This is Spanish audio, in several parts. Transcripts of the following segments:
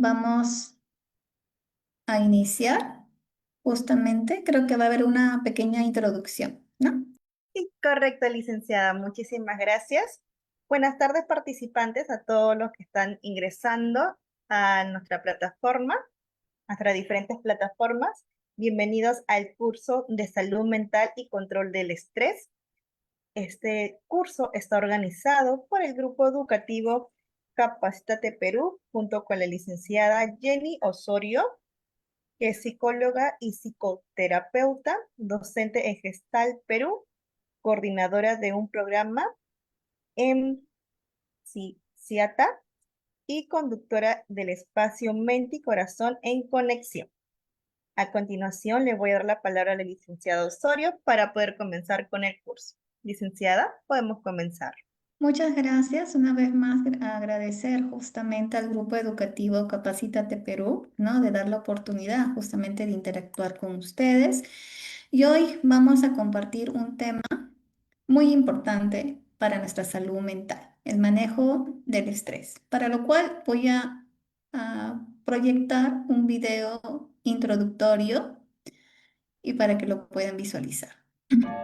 vamos a iniciar. Justamente, creo que va a haber una pequeña introducción, ¿no? Sí, correcto, licenciada. Muchísimas gracias. Buenas tardes, participantes, a todos los que están ingresando a nuestra plataforma, a nuestras diferentes plataformas. Bienvenidos al curso de salud mental y control del estrés. Este curso está organizado por el grupo educativo Capacítate Perú, junto con la licenciada Jenny Osorio, que es psicóloga y psicoterapeuta, docente en Gestal Perú, coordinadora de un programa en CIATA y conductora del espacio Mente y Corazón en Conexión. A continuación, le voy a dar la palabra a la licenciada Osorio para poder comenzar con el curso. Licenciada, podemos comenzar. Muchas gracias. Una vez más, agradecer justamente al grupo educativo Capacítate Perú, ¿no? De dar la oportunidad justamente de interactuar con ustedes. Y hoy vamos a compartir un tema muy importante para nuestra salud mental, el manejo del estrés, para lo cual voy a proyectar un video introductorio y para que lo puedan visualizar.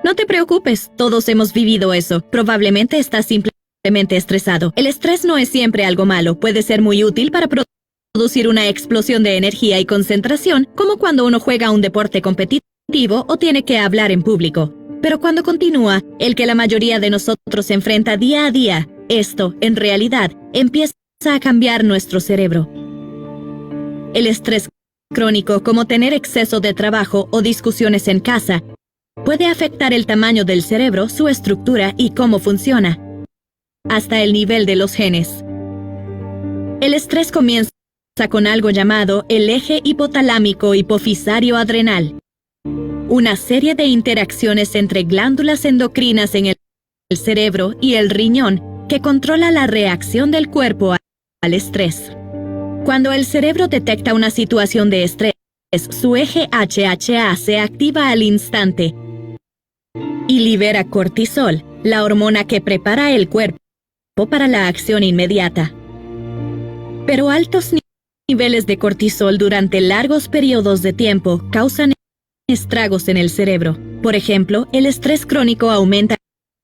No te preocupes, todos hemos vivido eso. Probablemente estás simplemente estresado. El estrés no es siempre algo malo, puede ser muy útil para producir una explosión de energía y concentración, como cuando uno juega un deporte competitivo o tiene que hablar en público. Pero cuando continúa, el que la mayoría de nosotros enfrenta día a día, esto, en realidad, empieza a cambiar nuestro cerebro. El estrés crónico, como tener exceso de trabajo o discusiones en casa, puede afectar el tamaño del cerebro, su estructura y cómo funciona, hasta el nivel de los genes. El estrés comienza con algo llamado el eje hipotalámico hipofisario adrenal, una serie de interacciones entre glándulas endocrinas en el cerebro y el riñón que controla la reacción del cuerpo al estrés. Cuando el cerebro detecta una situación de estrés, su eje HHA se activa al instante y libera cortisol, la hormona que prepara el cuerpo para la acción inmediata. Pero altos niveles de cortisol durante largos periodos de tiempo causan estragos en el cerebro. Por ejemplo, el estrés crónico aumenta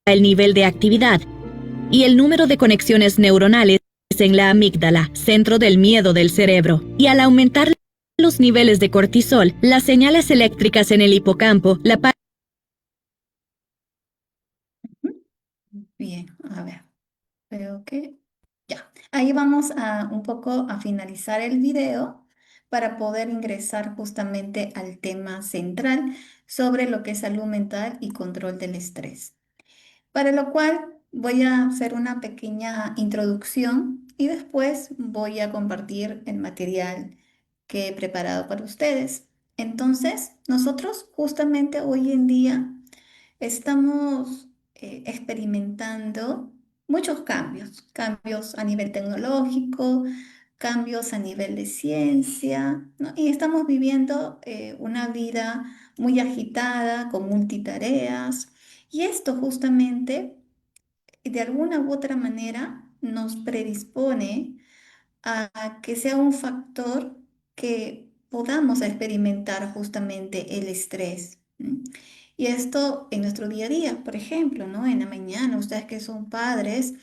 el nivel de actividad y el número de conexiones neuronales en la amígdala, centro del miedo del cerebro. Y al aumentar los niveles de cortisol, las señales eléctricas en el hipocampo, la Bien, a ver, creo que ya. Ahí vamos a un poco a finalizar el video para poder ingresar justamente al tema central sobre lo que es salud mental y control del estrés. Para lo cual voy a hacer una pequeña introducción y después voy a compartir el material que he preparado para ustedes. Entonces, nosotros justamente hoy en día estamos experimentando muchos cambios, cambios a nivel tecnológico, cambios a nivel de ciencia, ¿no? Y estamos viviendo una vida muy agitada, con multitareas, y esto justamente, de alguna u otra manera, nos predispone a que sea un factor que podamos experimentar justamente el estrés. ¿M? Y esto en nuestro día a día, por ejemplo, ¿no? En la mañana, ustedes que son padres,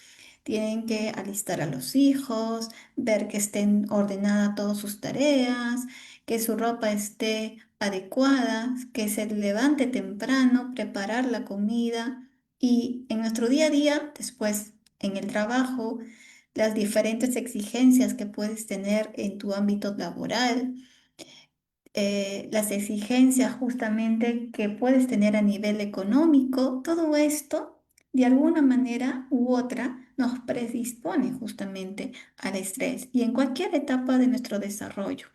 tienen que alistar a los hijos, ver que estén ordenadas todas sus tareas, que su ropa esté adecuada, que se levante temprano, preparar la comida y en nuestro día a día, después en el trabajo, las diferentes exigencias que puedes tener en tu ámbito laboral, las exigencias justamente que puedes tener a nivel económico, todo esto de alguna manera u otra nos predispone justamente al estrés y en cualquier etapa de nuestro desarrollo.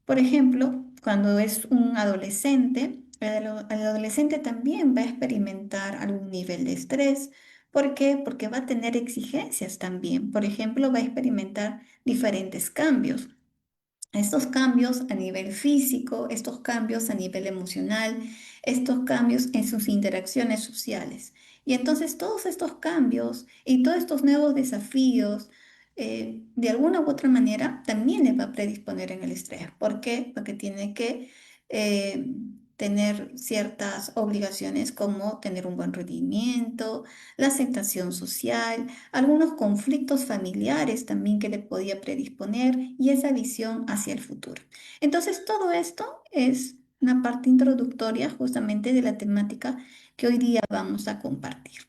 Por ejemplo, cuando es un adolescente, el adolescente también va a experimentar algún nivel de estrés. ¿Por qué? Porque va a tener exigencias también. Por ejemplo, va a experimentar diferentes cambios. Estos cambios a nivel físico, estos cambios a nivel emocional, estos cambios en sus interacciones sociales. Y entonces todos estos cambios y todos estos nuevos desafíos de alguna u otra manera también le va a predisponer en el estrés. ¿Por qué? Porque tiene que eh, tener ciertas obligaciones como tener un buen rendimiento, la aceptación social, algunos conflictos familiares también que le podía predisponer y esa visión hacia el futuro. Entonces, todo esto es una parte introductoria justamente de la temática que hoy día vamos a compartir.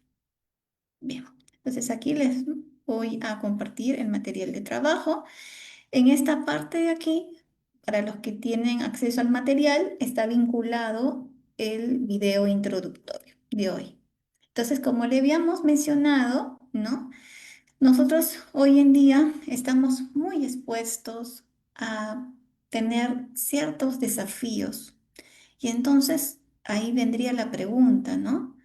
Bien, entonces aquí les voy a compartir el material de trabajo. En esta parte de aquí, para los que tienen acceso al material, está vinculado el video introductorio de hoy. Entonces, como le habíamos mencionado, ¿no? Nosotros hoy en día estamos muy expuestos a tener ciertos desafíos. Y entonces ahí vendría la pregunta, ¿no?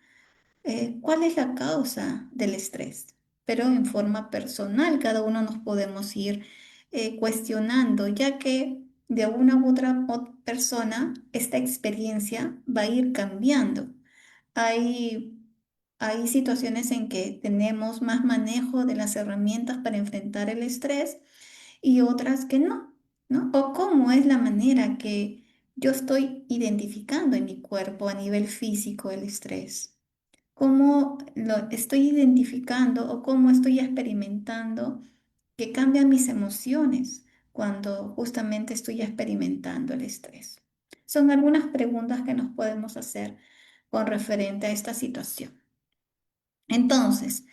¿Cuál es la causa del estrés? Pero en forma personal, cada uno nos podemos ir cuestionando, ya que de una u otra persona esta experiencia va a ir cambiando. Hay, hay situaciones en que tenemos más manejo de las herramientas para enfrentar el estrés y otras que no, ¿no? O cómo es la manera que yo estoy identificando en mi cuerpo a nivel físico el estrés, cómo lo estoy identificando o cómo estoy experimentando que cambian mis emociones cuando justamente estoy experimentando el estrés. Son algunas preguntas que nos podemos hacer con referente a esta situación. Entonces,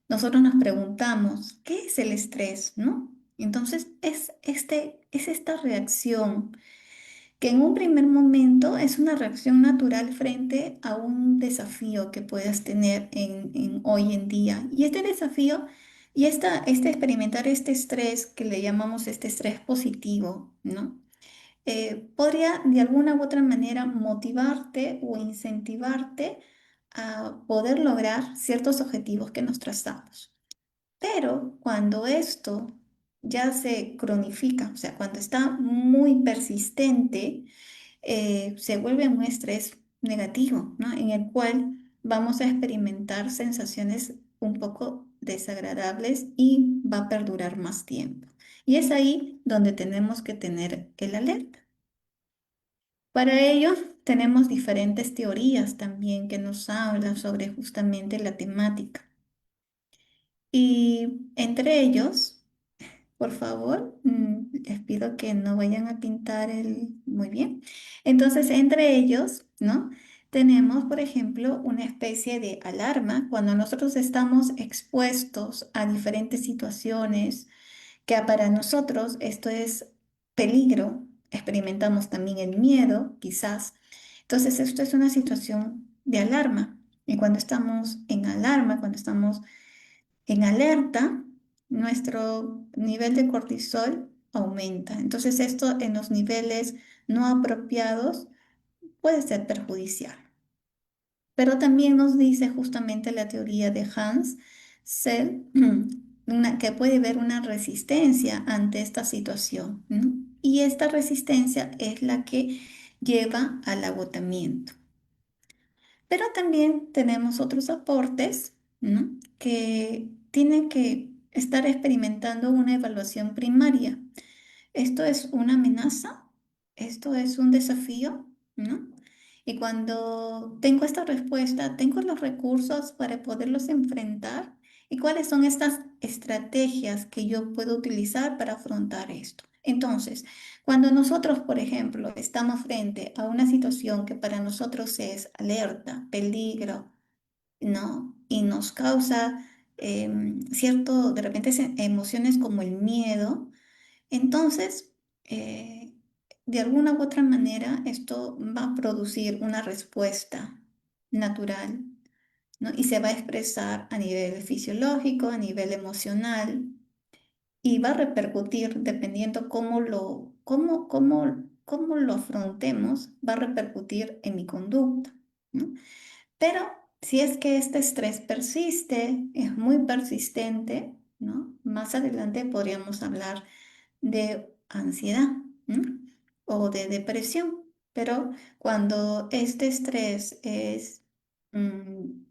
nosotros nos preguntamos, ¿qué es el estrés, no? Entonces, es esta reacción que en un primer momento es una reacción natural frente a un desafío que puedas tener hoy en día. Y este desafío y experimentar este estrés que le llamamos este estrés positivo, ¿no? Podría de alguna u otra manera motivarte o incentivarte a poder lograr ciertos objetivos que nos trazamos. Pero cuando esto ya se cronifica, o sea, cuando está muy persistente, se vuelve un estrés negativo, ¿no? En el cual vamos a experimentar sensaciones un poco desagradables y va a perdurar más tiempo. Y es ahí donde tenemos que tener el alerta. Para ello, tenemos diferentes teorías también que nos hablan sobre justamente la temática. Y entre ellos, por favor, les pido que no vayan a pintar el... Muy bien. Entonces, entre ellos, ¿no? Tenemos, por ejemplo, una especie de alarma cuando nosotros estamos expuestos a diferentes situaciones que para nosotros esto es peligro. Experimentamos también el miedo, quizás. Entonces, esto es una situación de alarma. Y cuando estamos en alarma, cuando estamos en alerta, nuestro nivel de cortisol aumenta. Entonces esto en los niveles no apropiados puede ser perjudicial. Pero también nos dice justamente la teoría de Hans Sel que puede haber una resistencia ante esta situación, ¿no? Y esta resistencia es la que lleva al agotamiento. Pero también tenemos otros aportes, ¿no? Que tienen que estar experimentando una evaluación primaria. Esto es una amenaza, esto es un desafío, ¿no? Y cuando tengo esta respuesta, tengo los recursos para poderlos enfrentar. ¿Y cuáles son estas estrategias que yo puedo utilizar para afrontar esto? Entonces, cuando nosotros, por ejemplo, estamos frente a una situación que para nosotros es alerta, peligro, ¿no? Y nos causa cierto, de repente, emociones como el miedo, entonces, de alguna u otra manera, esto va a producir una respuesta natural, ¿no? Y se va a expresar a nivel fisiológico, a nivel emocional, y va a repercutir, dependiendo cómo lo afrontemos, va a repercutir en mi conducta, ¿no? Pero si es que este estrés persiste, es muy persistente, ¿no? Más adelante podríamos hablar de ansiedad, ¿m? O de depresión. Pero cuando este estrés es mm,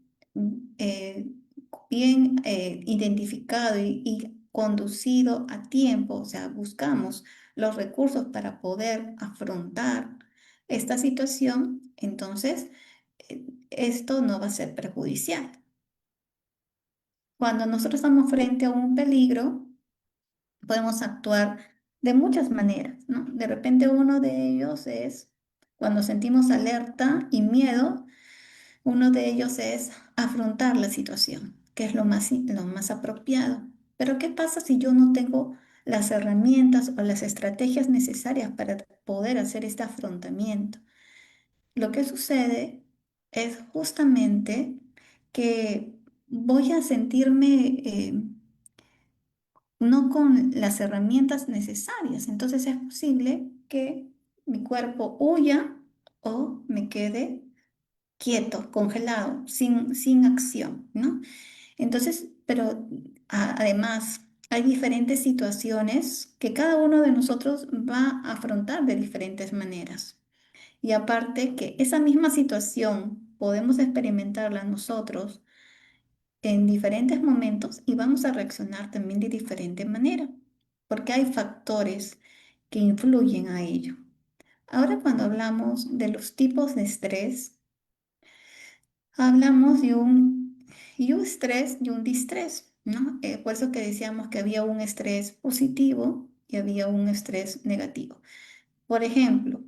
bien identificado y conducido a tiempo, o sea, buscamos los recursos para poder afrontar esta situación, entonces esto no va a ser perjudicial. Cuando nosotros estamos frente a un peligro, podemos actuar de muchas maneras, ¿no? De repente uno de ellos es cuando sentimos alerta y miedo, uno de ellos es afrontar la situación, que es lo más apropiado. Pero ¿qué pasa si yo no tengo las herramientas o las estrategias necesarias para poder hacer este afrontamiento? Lo que sucede es justamente que voy a sentirme no con las herramientas necesarias. Entonces es posible que mi cuerpo huya o me quede quieto, congelado, sin acción, ¿no? Entonces, pero además hay diferentes situaciones que cada uno de nosotros va a afrontar de diferentes maneras. Y aparte que esa misma situación podemos experimentarla nosotros en diferentes momentos y vamos a reaccionar también de diferente manera, porque hay factores que influyen a ello. Ahora cuando hablamos de los tipos de estrés, hablamos de un eustrés y un distrés, ¿no? Por eso que decíamos que había un estrés positivo y había un estrés negativo. Por ejemplo,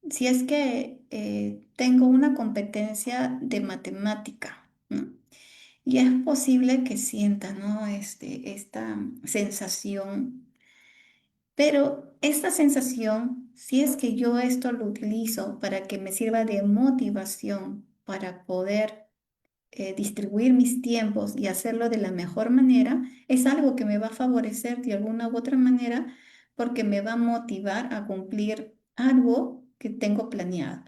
si es que tengo una competencia de matemática, ¿no? Y es posible que sienta, ¿no? Esta sensación, pero esta sensación, si es que yo esto lo utilizo para que me sirva de motivación para poder distribuir mis tiempos y hacerlo de la mejor manera, es algo que me va a favorecer de alguna u otra manera porque me va a motivar a cumplir algo que tengo planeado.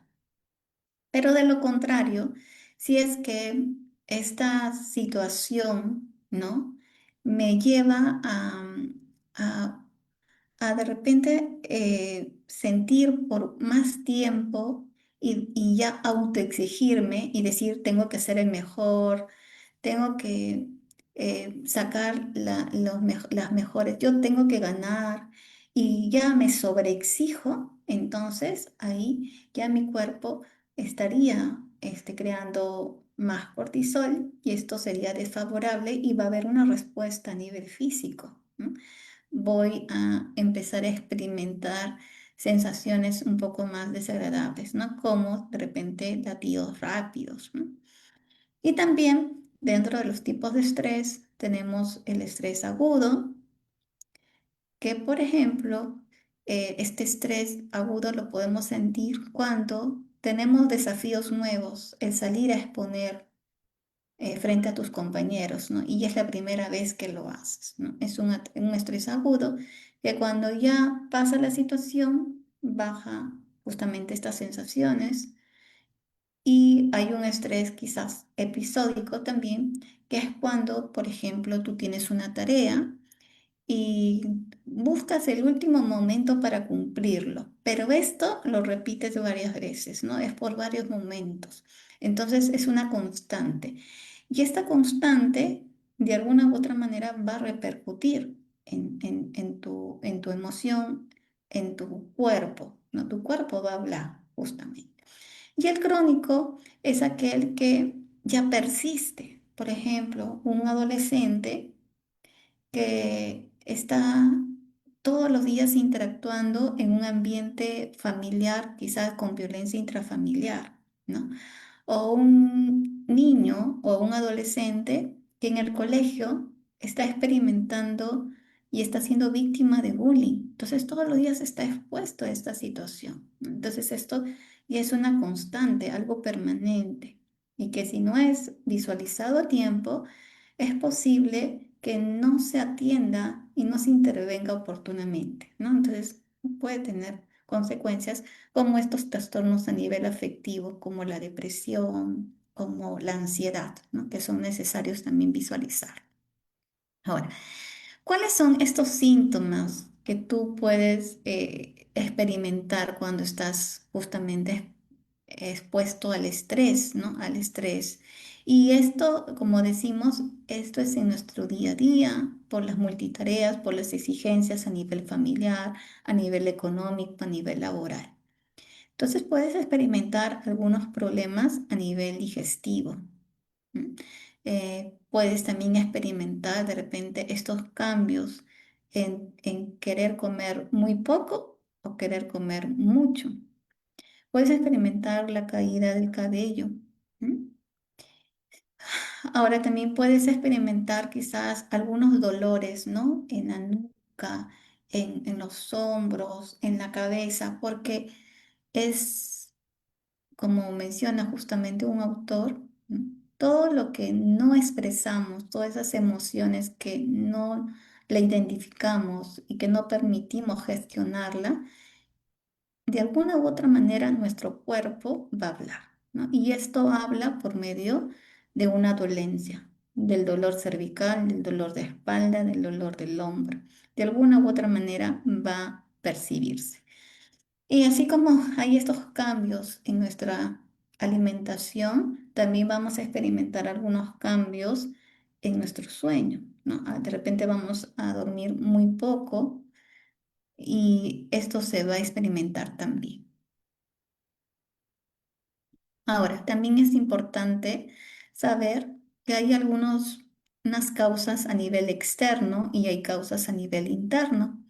Pero de lo contrario, si es que esta situación, ¿no? Me lleva a de repente sentir por más tiempo y ya autoexigirme y decir, tengo que ser el mejor, tengo que sacar las mejores, yo tengo que ganar y ya me sobreexijo, entonces ahí ya mi cuerpo estaría creando más cortisol y esto sería desfavorable y va a haber una respuesta a nivel físico, ¿no? Voy a empezar a experimentar sensaciones un poco más desagradables, ¿no? Como de repente latidos rápidos, ¿no? Y también dentro de los tipos de estrés tenemos el estrés agudo, que por ejemplo, este estrés agudo lo podemos sentir cuando tenemos desafíos nuevos, el salir a exponer frente a tus compañeros, ¿no? Y es la primera vez que lo haces, ¿no? Es un estrés agudo que cuando ya pasa la situación, baja justamente estas sensaciones y hay un estrés quizás episódico también, que es cuando, por ejemplo, tú tienes una tarea y buscas el último momento para cumplirlo. Pero esto lo repites varias veces, ¿no? Es por varios momentos. Entonces es una constante. Y esta constante, de alguna u otra manera, va a repercutir en tu emoción, en tu cuerpo, ¿no? Tu cuerpo va a hablar justamente. Y el crónico es aquel que ya persiste. Por ejemplo, un adolescente que está todos los días interactuando en un ambiente familiar, quizás con violencia intrafamiliar, ¿no? O un niño o un adolescente que en el colegio está experimentando y está siendo víctima de bullying. Entonces todos los días está expuesto a esta situación, ¿no? Entonces esto ya es una constante, algo permanente, y que si no es visualizado a tiempo, es posible que no se atienda y no se intervenga oportunamente, ¿no? Entonces puede tener consecuencias como estos trastornos a nivel afectivo, como la depresión, como la ansiedad, ¿no? Que son necesarios también visualizar. Ahora, ¿cuáles son estos síntomas que tú puedes experimentar cuando estás justamente expuesto al estrés, ¿no? Al estrés. Y esto, como decimos, esto es en nuestro día a día, por las multitareas, por las exigencias a nivel familiar, a nivel económico, a nivel laboral. Entonces puedes experimentar algunos problemas a nivel digestivo. ¿M? Puedes también experimentar de repente estos cambios en querer comer muy poco o querer comer mucho. Puedes experimentar la caída del cabello. ¿M? Ahora también puedes experimentar quizás algunos dolores, ¿no? En la nuca, en los hombros, en la cabeza, porque es, como menciona justamente un autor, ¿no? Todo lo que no expresamos, todas esas emociones que no le identificamos y que no permitimos gestionarla, de alguna u otra manera nuestro cuerpo va a hablar, ¿no? Y esto habla por medio de una dolencia, del dolor cervical, del dolor de espalda, del dolor del hombro. De alguna u otra manera va a percibirse. Y así como hay estos cambios en nuestra alimentación, también vamos a experimentar algunos cambios en nuestro sueño, ¿no? De repente vamos a dormir muy poco y esto se va a experimentar también. Ahora, también es importante saber que hay unas causas a nivel externo y hay causas a nivel interno.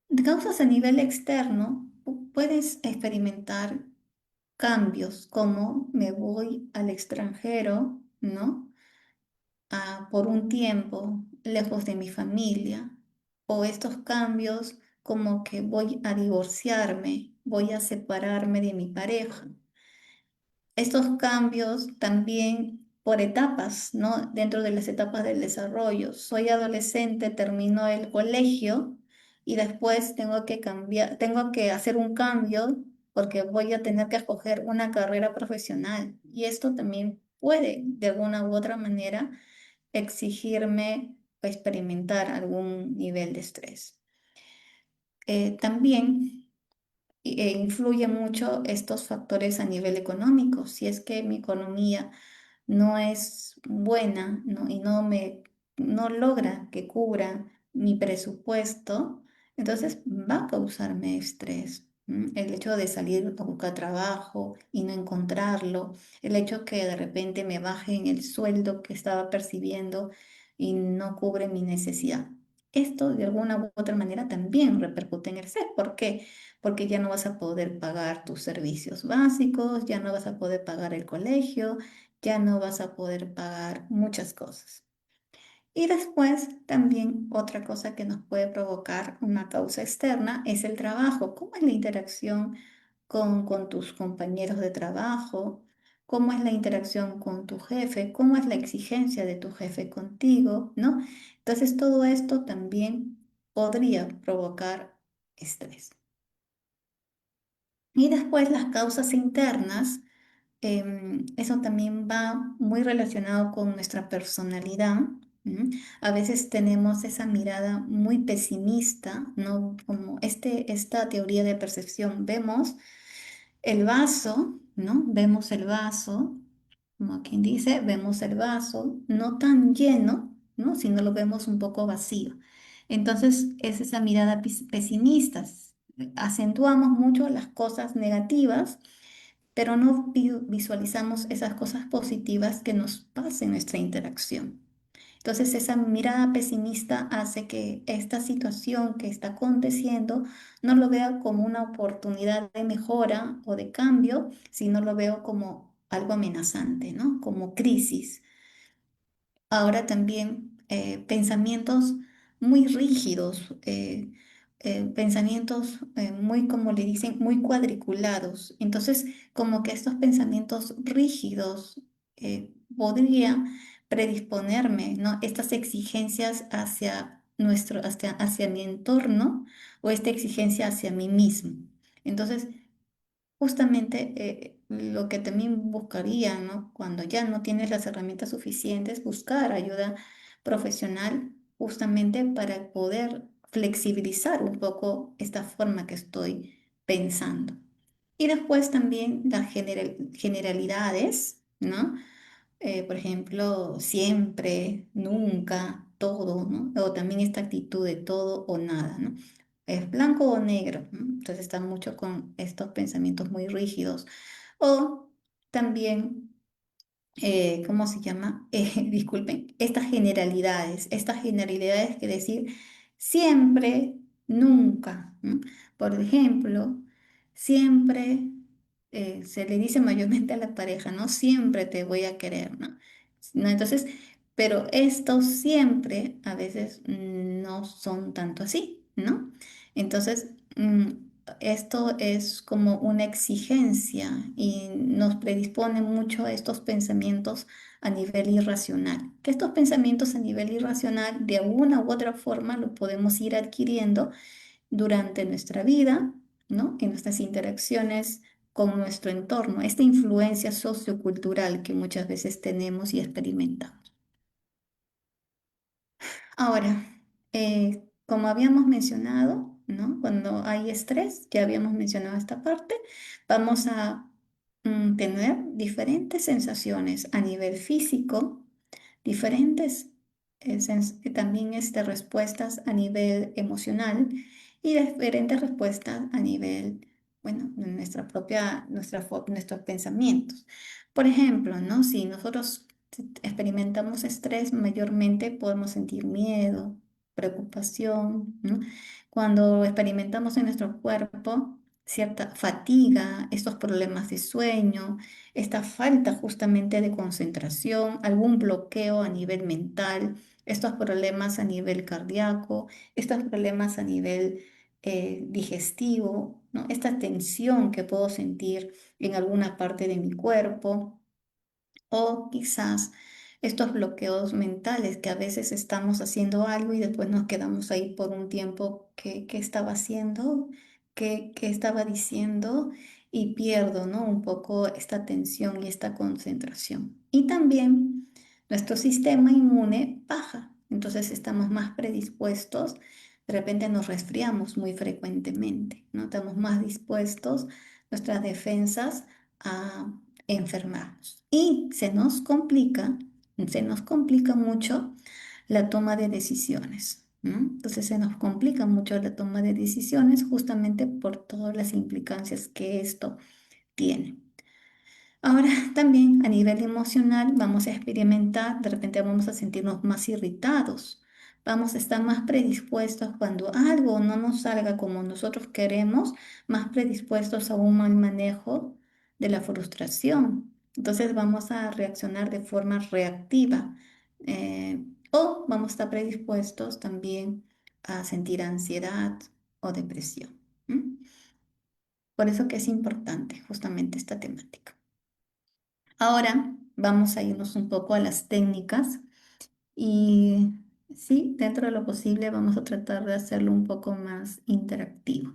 De causas a nivel externo, puedes experimentar cambios como me voy al extranjero, ¿no? Por un tiempo, lejos de mi familia, o estos cambios como que voy a divorciarme, voy a separarme de mi pareja. Estos cambios también por etapas, ¿no? Dentro de las etapas del desarrollo. Soy adolescente, termino el colegio y después tengo que cambiar, tengo que hacer un cambio porque voy a tener que escoger una carrera profesional. Y esto también puede, de alguna u otra manera, exigirme experimentar algún nivel de estrés. También influye mucho estos factores a nivel económico. Si es que mi economía no es buena, ¿no? Y no logra que cubra mi presupuesto, entonces va a causarme estrés. El hecho de salir a buscar trabajo y no encontrarlo, el hecho que de repente me bajen el sueldo que estaba percibiendo y no cubre mi necesidad. Esto de alguna u otra manera también repercute en el estrés. ¿Por qué? Porque ya no vas a poder pagar tus servicios básicos, ya no vas a poder pagar el colegio, ya no vas a poder pagar muchas cosas. Y después también otra cosa que nos puede provocar una causa externa es el trabajo. ¿Cómo es la interacción con tus compañeros de trabajo? ¿Cómo es la interacción con tu jefe? ¿Cómo es la exigencia de tu jefe contigo? ¿No? Entonces todo esto también podría provocar estrés. Y después las causas internas. Eso también va muy relacionado con nuestra personalidad. ¿M? A veces tenemos esa mirada muy pesimista, ¿no? Como esta teoría de percepción. Vemos el vaso, ¿no? Vemos el vaso, como quien dice, vemos el vaso no tan lleno, ¿no? Sino lo vemos un poco vacío. Entonces es esa mirada pesimista. Acentuamos mucho las cosas negativas pero no visualizamos esas cosas positivas que nos pasan en nuestra interacción. Entonces, esa mirada pesimista hace que esta situación que está aconteciendo no lo vea como una oportunidad de mejora o de cambio, sino lo veo como algo amenazante, ¿no? Como crisis. Ahora también pensamientos muy rígidos, pensamientos muy, como le dicen, muy cuadriculados. Entonces, como que estos pensamientos rígidos podrían predisponerme, ¿no? Estas exigencias hacia mi entorno o esta exigencia hacia mí mismo. Entonces, justamente lo que también buscaría, ¿no? Cuando ya no tienes las herramientas suficientes, buscar ayuda profesional justamente para poder flexibilizar un poco esta forma que estoy pensando. Y después también las generalidades, ¿no? Por ejemplo, siempre, nunca, todo, ¿no? O también esta actitud de todo o nada, ¿no? Es blanco o negro, ¿no? Entonces está mucho con estos pensamientos muy rígidos. O también ¿cómo se llama? Disculpen, estas generalidades que decir siempre, nunca, ¿no? Por ejemplo, siempre se le dice mayormente a la pareja, ¿no? Siempre te voy a querer, ¿no? ¿No? Entonces, pero estos siempre a veces no son tanto así, ¿no? Entonces, esto es como una exigencia y nos predispone mucho a estos pensamientos a nivel irracional. Que estos pensamientos a nivel irracional, de alguna u otra forma, lo podemos ir adquiriendo durante nuestra vida, ¿no? En nuestras interacciones con nuestro entorno, esta influencia sociocultural que muchas veces tenemos y experimentamos. Ahora, como habíamos mencionado, ¿no? Cuando hay estrés, ya habíamos mencionado esta parte, vamos a tener diferentes sensaciones a nivel físico, diferentes también respuestas a nivel emocional y diferentes respuestas a nivel, bueno, de nuestros pensamientos. Por ejemplo, ¿no? Si nosotros experimentamos estrés, mayormente podemos sentir miedo, preocupación, ¿no? Cuando experimentamos en nuestro cuerpo cierta fatiga, estos problemas de sueño, esta falta justamente de concentración, algún bloqueo a nivel mental, estos problemas a nivel cardíaco, estos problemas a nivel digestivo, ¿no? Esta tensión que puedo sentir en alguna parte de mi cuerpo. O quizás estos bloqueos mentales que a veces estamos haciendo algo y después nos quedamos ahí por un tiempo. ¿Qué estaba haciendo? ¿Qué estaba diciendo? Y pierdo, ¿no? Un poco esta atención y esta concentración. Y también nuestro sistema inmune baja. Entonces estamos más predispuestos. De repente nos resfriamos muy frecuentemente, ¿no? Estamos más dispuestos, nuestras defensas, a enfermarnos. Y se nos complica mucho la toma de decisiones, ¿no? Entonces se nos complica mucho la toma de decisiones justamente por todas las implicancias que esto tiene. Ahora también a nivel emocional vamos a experimentar, de repente vamos a sentirnos más irritados, vamos a estar más predispuestos cuando algo no nos salga como nosotros queremos, más predispuestos a un mal manejo de la frustración. Entonces vamos a reaccionar de forma reactiva o vamos a estar predispuestos también a sentir ansiedad o depresión. ¿M? Por eso que es importante justamente esta temática. Ahora vamos a irnos un poco a las técnicas y sí, dentro de lo posible vamos a tratar de hacerlo un poco más interactivo.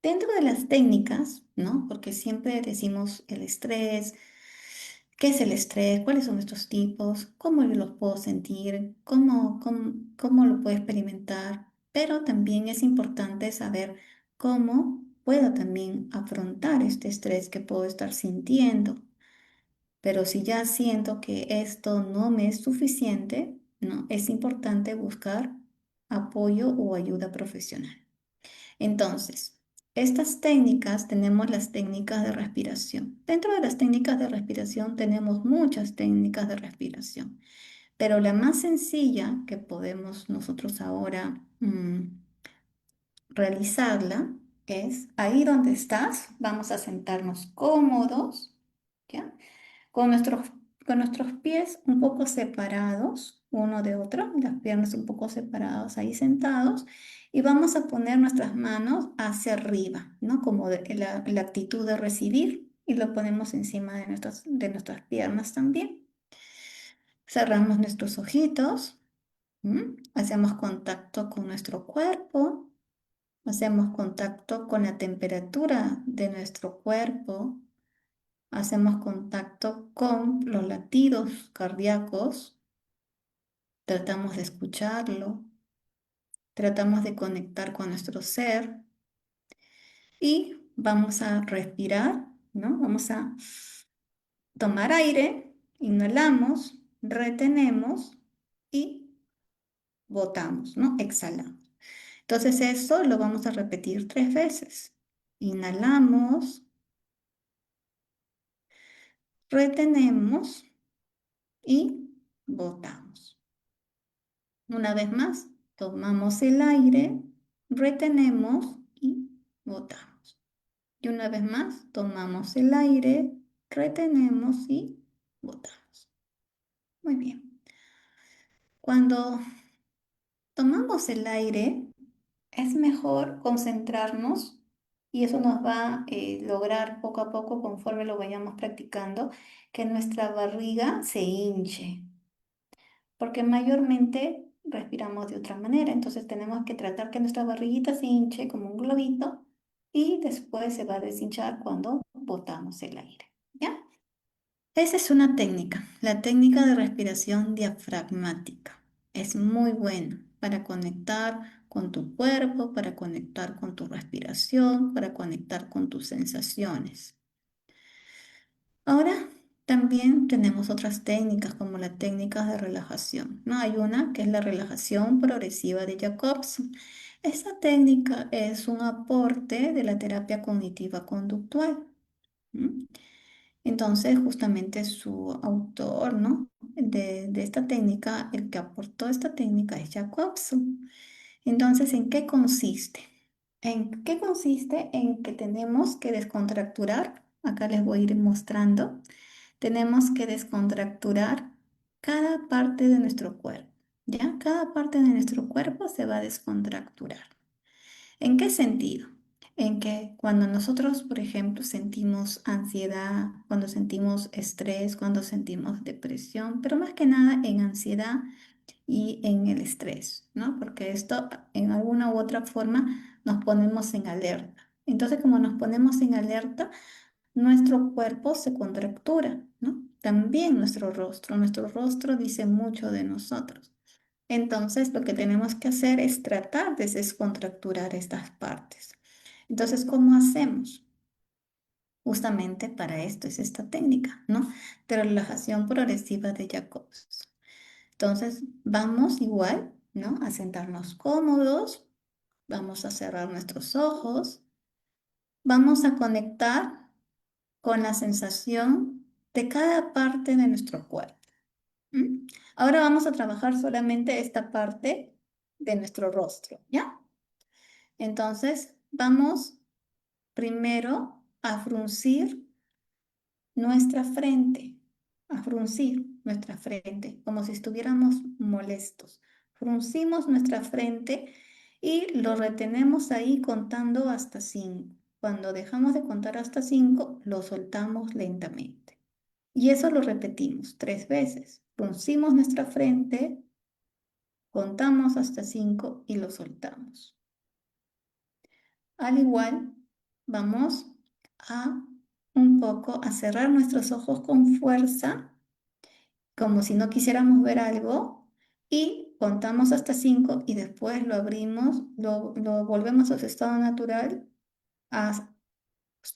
Dentro de las técnicas, ¿no? Porque siempre decimos el estrés, ¿qué es el estrés? ¿Cuáles son estos tipos? ¿Cómo yo los puedo sentir? ¿Cómo lo puedo experimentar? Pero también es importante saber cómo puedo también afrontar este estrés que puedo estar sintiendo. Pero si ya siento que esto no me es suficiente, ¿no? Es importante buscar apoyo o ayuda profesional. Entonces, estas técnicas, tenemos las técnicas de respiración. Dentro de las técnicas de respiración tenemos muchas técnicas de respiración, pero la más sencilla que podemos nosotros ahora realizarla es ahí donde estás, vamos a sentarnos cómodos, ¿ya? Con con nuestros pies un poco separados uno de otro, las piernas un poco separadas ahí sentados, y vamos a poner nuestras manos hacia arriba, ¿no? Como la actitud de recibir, y lo ponemos encima de nuestras piernas también. Cerramos nuestros ojitos, ¿m? Hacemos contacto con nuestro cuerpo, hacemos contacto con la temperatura de nuestro cuerpo. Hacemos contacto con los latidos cardíacos, tratamos de escucharlo, tratamos de conectar con nuestro ser y vamos a respirar, ¿no? Vamos a tomar aire, inhalamos, retenemos y botamos, ¿no? Exhalamos. Entonces eso lo vamos a repetir 3 veces. Inhalamos, retenemos y botamos. Una vez más, tomamos el aire, retenemos y botamos. Y una vez más, tomamos el aire, retenemos y botamos. Muy bien. Cuando tomamos el aire, es mejor concentrarnos y eso nos va a lograr poco a poco, conforme lo vayamos practicando, que nuestra barriga se hinche, porque mayormente respiramos de otra manera. Entonces tenemos que tratar que nuestra barriguita se hinche como un globito y después se va a deshinchar cuando botamos el aire. ¿Ya? Esa es una técnica, la técnica de respiración diafragmática. Es muy buena para conectar con tu cuerpo, para conectar con tu respiración, para conectar con tus sensaciones. Ahora también tenemos otras técnicas como las técnicas de relajación, ¿no? Hay una que es la relajación progresiva de Jacobson. Esta técnica es un aporte de la terapia cognitiva conductual. ¿M? Entonces, justamente su autor, ¿no? de esta técnica, el que aportó esta técnica es Jacobson. Entonces, ¿en qué consiste? ¿En qué consiste? En que tenemos que descontracturar, acá les voy a ir mostrando, tenemos que descontracturar cada parte de nuestro cuerpo, ¿ya? Cada parte de nuestro cuerpo se va a descontracturar. ¿En qué sentido? En que cuando nosotros, por ejemplo, sentimos ansiedad, cuando sentimos estrés, cuando sentimos depresión, pero más que nada en ansiedad y en el estrés, ¿no? Porque esto en alguna u otra forma nos ponemos en alerta. Entonces, como nos ponemos en alerta, nuestro cuerpo se contractura, ¿no? También nuestro rostro dice mucho de nosotros. Entonces, lo que tenemos que hacer es tratar de descontracturar estas partes. Entonces, ¿cómo hacemos? Justamente para esto es esta técnica, ¿no? De relajación progresiva de Jacobs. Entonces, vamos igual, ¿no? A sentarnos cómodos, vamos a cerrar nuestros ojos, vamos a conectar con la sensación de cada parte de nuestro cuerpo. ¿M? Ahora vamos a trabajar solamente esta parte de nuestro rostro, ¿ya? Entonces, vamos primero a fruncir nuestra frente, a fruncir nuestra frente, como si estuviéramos molestos. Fruncimos nuestra frente y lo retenemos ahí contando hasta 5. Cuando dejamos de contar hasta 5, lo soltamos lentamente. Y eso lo repetimos 3 veces. Fruncimos nuestra frente, contamos hasta 5 y lo soltamos. Al igual, vamos a un poco a cerrar nuestros ojos con fuerza, como si no quisiéramos ver algo, y contamos hasta 5 y después lo abrimos, lo volvemos a su estado natural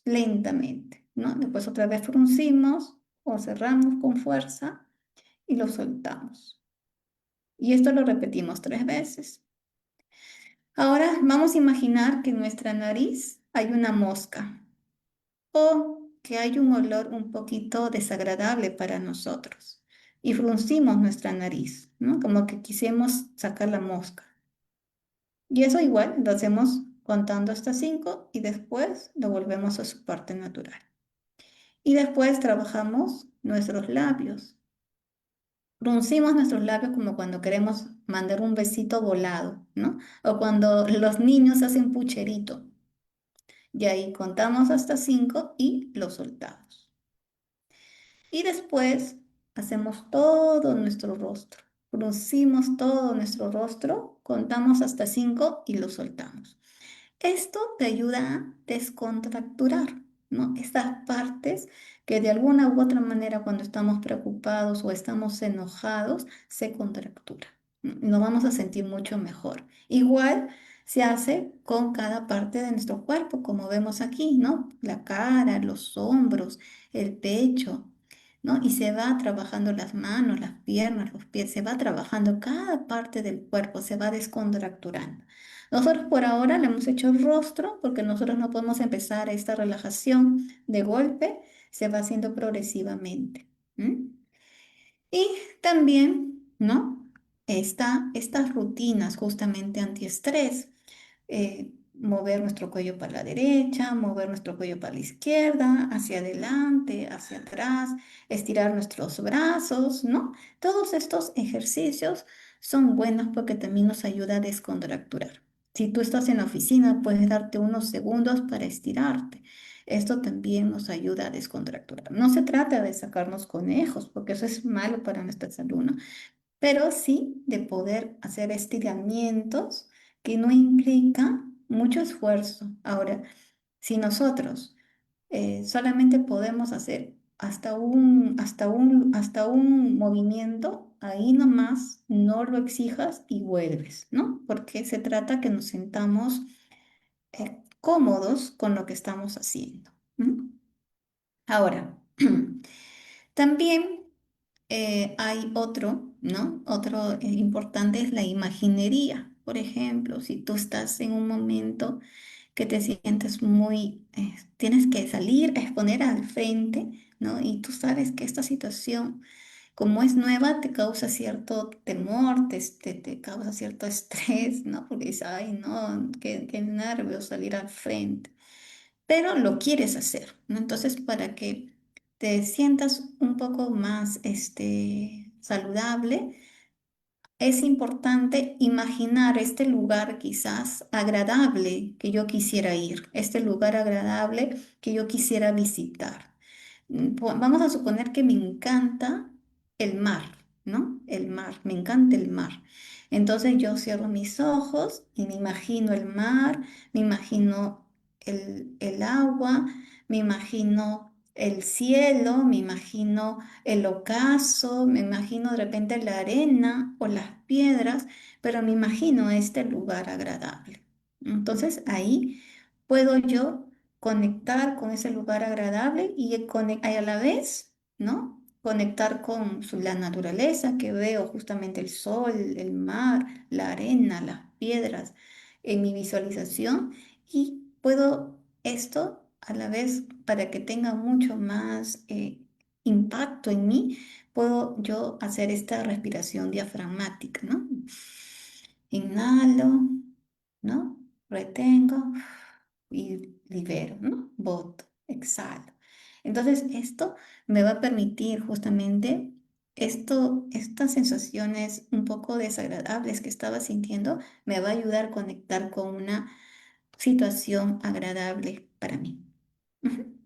lentamente, ¿no? Después otra vez fruncimos o cerramos con fuerza y lo soltamos. Y esto lo repetimos 3 veces. Ahora vamos a imaginar que en nuestra nariz hay una mosca o que hay un olor un poquito desagradable para nosotros y fruncimos nuestra nariz, ¿no? Como que quisiéramos sacar la mosca. Y eso igual lo hacemos contando hasta 5 y después lo volvemos a su parte natural. Y después trabajamos nuestros labios. Fruncimos nuestros labios como cuando queremos mandar un besito volado, ¿no? O cuando los niños hacen pucherito. Y ahí contamos hasta 5 y lo soltamos. Y después hacemos todo nuestro rostro. Fruncimos todo nuestro rostro, contamos hasta 5 y lo soltamos. Esto te ayuda a descontracturar, ¿no? Estas partes que de alguna u otra manera cuando estamos preocupados o estamos enojados se contracturan. Nos vamos a sentir mucho mejor. Igual se hace con cada parte de nuestro cuerpo, como vemos aquí, ¿no? La cara, los hombros, el pecho. ¿no? Y se va trabajando las manos, las piernas, los pies, se va trabajando cada parte del cuerpo, se va descontracturando. Nosotros por ahora le hemos hecho el rostro porque nosotros no podemos empezar esta relajación de golpe, se va haciendo progresivamente. ¿M? Y también, ¿no? Estas rutinas justamente antiestrés, mover nuestro cuello para la derecha, mover nuestro cuello para la izquierda, hacia adelante, hacia atrás, estirar nuestros brazos, ¿no? Todos estos ejercicios son buenos porque también nos ayuda a descontracturar. Si tú estás en la oficina, puedes darte unos segundos para estirarte. Esto también nos ayuda a descontracturar. No se trata de sacarnos conejos, porque eso es malo para nuestra salud, ¿no? Pero sí de poder hacer estiramientos que no implican mucho esfuerzo. Ahora, si nosotros solamente podemos hacer hasta un movimiento, ahí nomás no lo exijas y vuelves, ¿no? Porque se trata que nos sentamos cómodos con lo que estamos haciendo. ¿M? Ahora, también hay otro, ¿no? Otro importante es la imaginería. Por ejemplo, si tú estás en un momento que te sientes tienes que salir a exponer al frente, ¿no? Y tú sabes que esta situación, como es nueva, te causa cierto temor, te causa cierto estrés, ¿no? Porque dices, ay, no, qué nervios salir al frente, pero lo quieres hacer, ¿no? Entonces, para que te sientas un poco más saludable, es importante imaginar este lugar quizás agradable que yo quisiera ir, este lugar agradable que yo quisiera visitar. Vamos a suponer que me encanta el mar, ¿no? El mar, me encanta el mar. Entonces yo cierro mis ojos y me imagino el mar, me imagino el agua, me imagino el cielo, me imagino el ocaso, me imagino de repente la arena o las piedras, pero me imagino este lugar agradable. Entonces ahí puedo yo conectar con ese lugar agradable y a la vez, ¿no? Conectar con la naturaleza que veo, justamente el sol, el mar, la arena, las piedras en mi visualización y puedo esto a la vez para que tenga mucho más impacto en mí, puedo yo hacer esta respiración diafragmática, ¿no? Inhalo, ¿no? Retengo y libero, ¿no? Boto, exhalo. Entonces, esto me va a permitir justamente estas sensaciones un poco desagradables que estaba sintiendo, me va a ayudar a conectar con una situación agradable para mí. Ujú.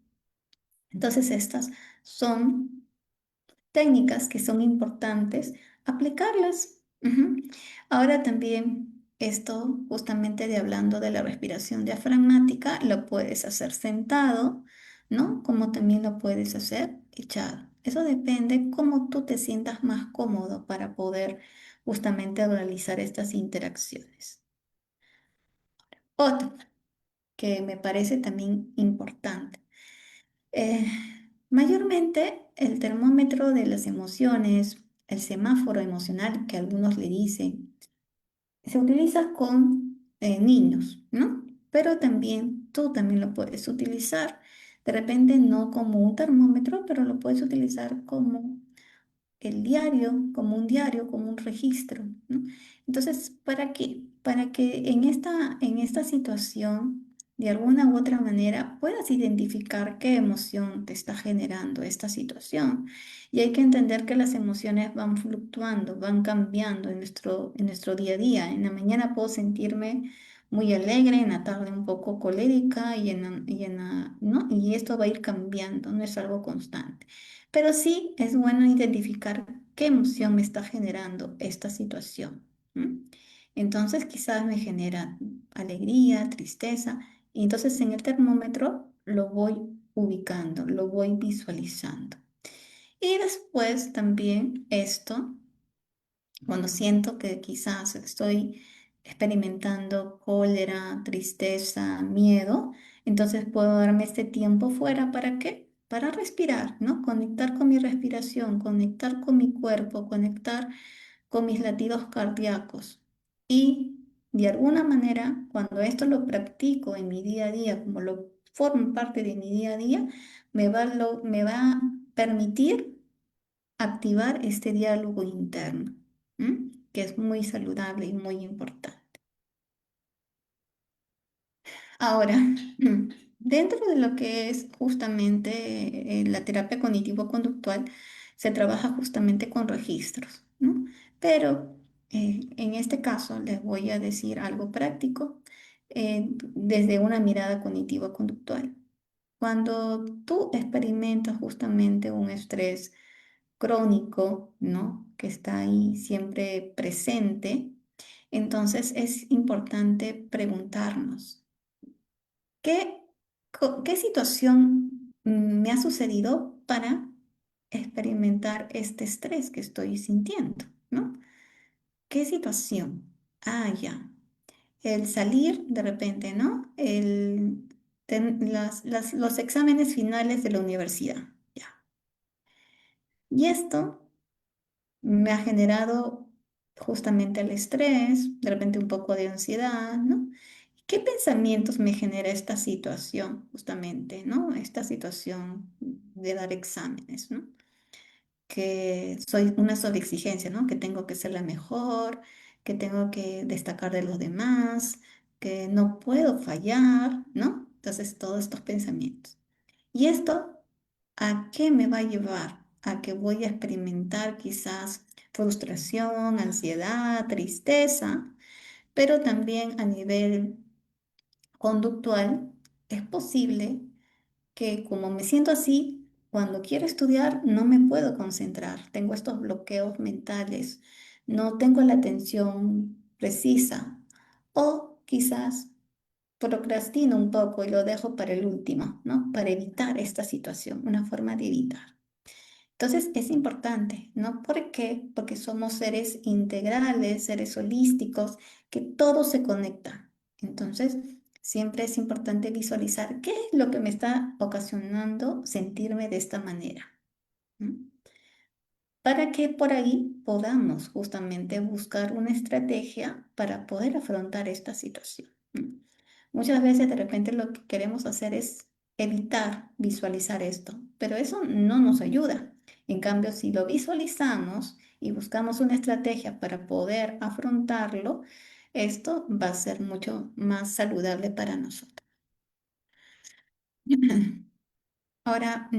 Entonces, estas son técnicas que son importantes aplicarlas. Ujú. Ahora también esto, justamente de hablando de la respiración diafragmática, lo puedes hacer sentado, ¿no? Como también lo puedes hacer echado. Eso depende cómo tú te sientas más cómodo para poder justamente realizar estas interacciones. Otro que me parece también importante. Eh, Mayormente el termómetro de las emociones, el semáforo emocional que algunos le dicen, se utiliza con niños, ¿no? Pero también tú también lo puedes utilizar, de repente no como un termómetro, pero lo puedes utilizar como el diario, como un diario, como un registro, ¿no? Entonces, ¿para qué? Para que en esta situación, de alguna u otra manera, puedas identificar qué emoción te está generando esta situación. Y hay que entender que las emociones van fluctuando, van cambiando en nuestro día a día. En la mañana puedo sentirme muy alegre, en la tarde un poco colérica ¿no? Y esto va a ir cambiando, no es algo constante. Pero sí es bueno identificar qué emoción me está generando esta situación. ¿M? Entonces quizás me genera alegría, tristeza, y entonces en el termómetro lo voy ubicando, lo voy visualizando. Y después también esto, cuando siento que quizás estoy experimentando cólera, tristeza, miedo, entonces puedo darme este tiempo fuera. ¿Para qué? para respirar, ¿no? Conectar con mi respiración, conectar con mi cuerpo, conectar con mis latidos cardíacos. Y de alguna manera, cuando esto lo practico en mi día a día, como lo formo parte de mi día a día, me va a permitir activar este diálogo interno, ¿m? Que es muy saludable y muy importante. Ahora, dentro de lo que es justamente la terapia cognitivo-conductual, se trabaja justamente con registros, ¿no? Pero en este caso les voy a decir algo práctico desde una mirada cognitivo-conductual. Cuando tú experimentas justamente un estrés crónico, ¿no? Que está ahí siempre presente, entonces es importante preguntarnos. ¿Qué, qué situación me ha sucedido para experimentar este estrés que estoy sintiendo, ¿no? ¿Qué situación? Ah, ya. El salir de repente, ¿no? Los exámenes finales de la universidad, ya. Y esto me ha generado justamente el estrés, de repente un poco de ansiedad, ¿no? ¿Qué pensamientos me genera esta situación, justamente, ¿no? Esta situación de dar exámenes, ¿no? Que soy una sobreexigencia, ¿no? Que tengo que ser la mejor, que tengo que destacar de los demás, que no puedo fallar, ¿no? Entonces, todos estos pensamientos. ¿Y esto a qué me va a llevar? A que voy a experimentar quizás frustración, ansiedad, tristeza, pero también a nivel conductual, es posible que como me siento así, cuando quiero estudiar no me puedo concentrar, tengo estos bloqueos mentales, no tengo la atención precisa o quizás procrastino un poco y lo dejo para el último, ¿no? Para evitar esta situación, una forma de evitar. Entonces es importante, ¿no? ¿Por qué? Porque somos seres integrales, seres holísticos, que todo se conecta. Entonces, siempre es importante visualizar qué es lo que me está ocasionando sentirme de esta manera, ¿no? Para que por ahí podamos justamente buscar una estrategia para poder afrontar esta situación, ¿no? Muchas veces de repente lo que queremos hacer es evitar visualizar esto, pero eso no nos ayuda. En cambio, si lo visualizamos y buscamos una estrategia para poder afrontarlo, esto va a ser mucho más saludable para nosotros. Ahora,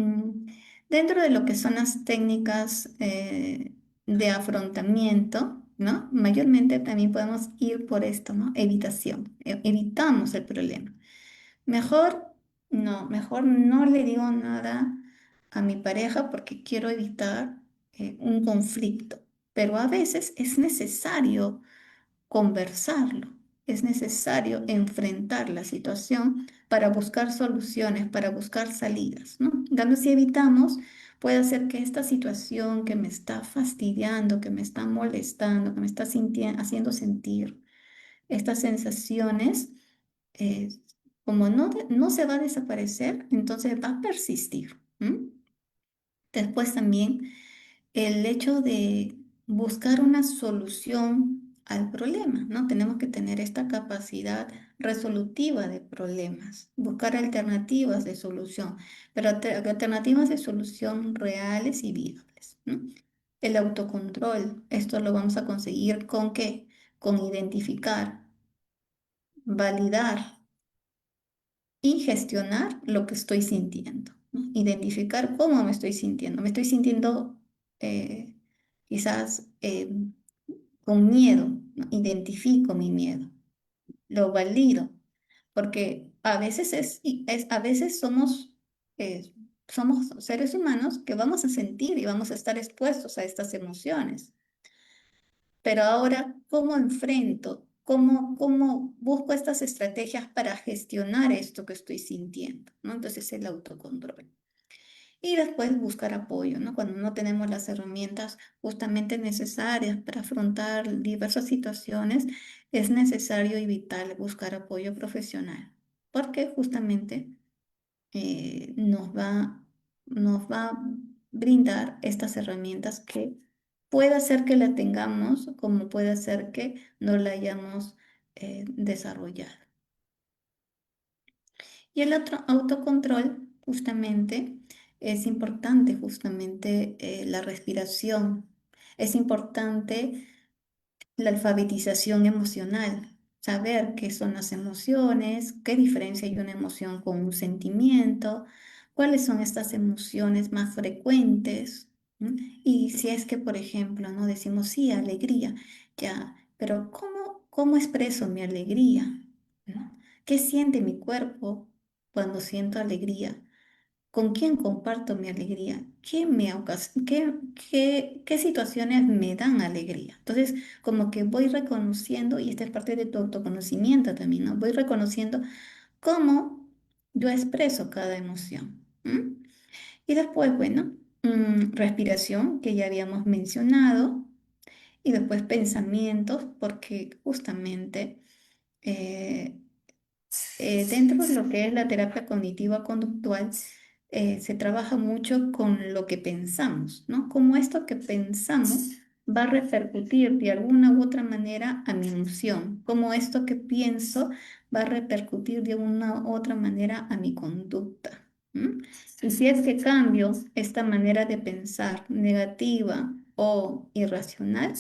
dentro de lo que son las técnicas de afrontamiento, ¿no? Mayormente también podemos ir por esto, ¿no? Evitación. Evitamos el problema. Mejor no le digo nada a mi pareja porque quiero evitar un conflicto. Pero a veces es necesario conversarlo. Es necesario enfrentar la situación para buscar soluciones, para buscar salidas, ¿no? En cambio, si evitamos, puede hacer que esta situación que me está fastidiando, que me está molestando, que me está haciendo sentir estas sensaciones, eh, como no se va a desaparecer, entonces va a persistir. ¿M? Después también el hecho de buscar una solución al problema, ¿no? Tenemos que tener esta capacidad resolutiva de problemas, buscar alternativas de solución, pero alternativas de solución reales y viables, ¿no? El autocontrol, esto lo vamos a conseguir ¿con qué? Con identificar, validar y gestionar lo que estoy sintiendo, ¿no? Identificar cómo me estoy sintiendo. Me estoy sintiendo eh, quizás con miedo, ¿no? Identifico mi miedo, lo valido, porque a veces a veces somos seres humanos que vamos a sentir y vamos a estar expuestos a estas emociones. Pero ahora, ¿cómo enfrento? ¿Cómo busco estas estrategias para gestionar esto que estoy sintiendo? ¿No? Entonces, el autocontrol. Y después buscar apoyo, ¿no? Cuando no tenemos las herramientas justamente necesarias para afrontar diversas situaciones, es necesario y vital buscar apoyo profesional, porque justamente nos va nos va a brindar estas herramientas que puede ser que la tengamos, como puede ser que no la hayamos desarrollado. Y el otro autocontrol, justamente, es importante, justamente la respiración. Es importante la alfabetización emocional, saber qué son las emociones, qué diferencia hay una emoción con un sentimiento, cuáles son estas emociones más frecuentes. ¿M? Y si es que, por ejemplo, no decimos sí, alegría, ya, pero ¿cómo expreso mi alegría? ¿No? ¿Qué siente mi cuerpo cuando siento alegría? ¿Con quién comparto mi alegría? ¿Qué situaciones me dan alegría? Entonces, como que voy reconociendo, y esta es parte de tu autoconocimiento también, ¿no? Voy reconociendo cómo yo expreso cada emoción. ¿M? Y después, bueno, respiración, que ya habíamos mencionado, y después pensamientos, porque justamente eh, dentro de lo que es la terapia cognitiva conductual, se trabaja mucho con lo que pensamos, ¿no? Cómo esto que pensamos va a repercutir de alguna u otra manera a mi emoción, cómo esto que pienso va a repercutir de una u otra manera a mi conducta. ¿M? Y si es que cambio esta manera de pensar negativa o irracional,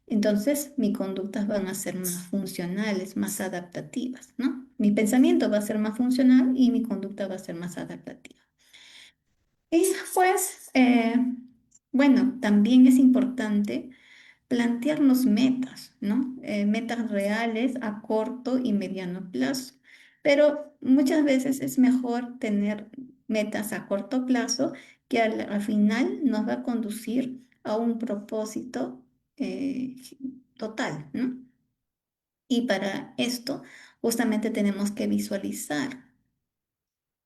entonces mis conductas van a ser más funcionales, más adaptativas, ¿no? Mi pensamiento va a ser más funcional y mi conducta va a ser más adaptativa. Y pues, bueno, también es importante plantearnos metas, ¿no? Metas reales a corto y mediano plazo. Pero muchas veces es mejor tener metas a corto plazo que al final nos va a conducir a un propósito eh, total, ¿no? Y para esto justamente tenemos que visualizar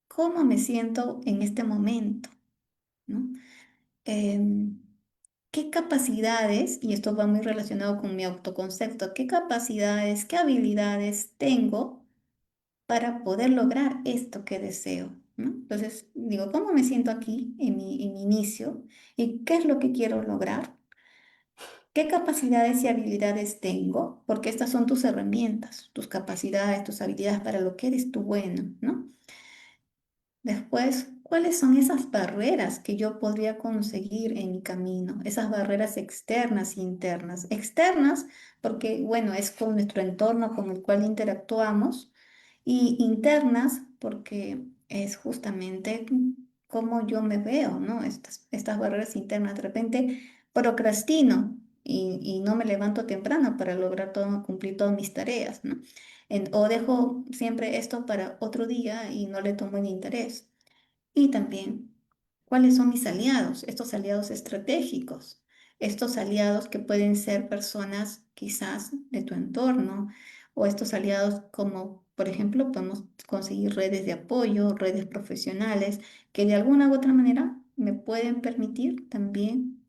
cómo me siento en este momento, ¿no? Em, ¿Qué capacidades, y esto va muy relacionado con mi autoconcepto, qué capacidades, qué habilidades tengo para poder lograr esto que deseo? ¿No? Entonces, digo, ¿cómo me siento aquí en mi inicio? ¿Y qué es lo que quiero lograr? ¿Qué capacidades y habilidades tengo? Porque estas son tus herramientas, tus capacidades, tus habilidades para lo que eres tú bueno, ¿no? Después, ¿cuáles son esas barreras que yo podría conseguir en mi camino? Esas barreras externas e internas. Externas, porque, bueno, es con nuestro entorno con el cual interactuamos, y internas, porque es justamente cómo yo me veo, ¿no? Estas barreras internas. De repente procrastino y no me levanto temprano para lograr cumplir todas mis tareas, ¿no? O dejo siempre esto para otro día y no le tomo el interés. Y también, ¿cuáles son mis aliados? Estos aliados estratégicos, estos aliados que pueden ser personas quizás de tu entorno, o estos aliados como, por ejemplo, podemos conseguir redes de apoyo, redes profesionales, que de alguna u otra manera me pueden permitir también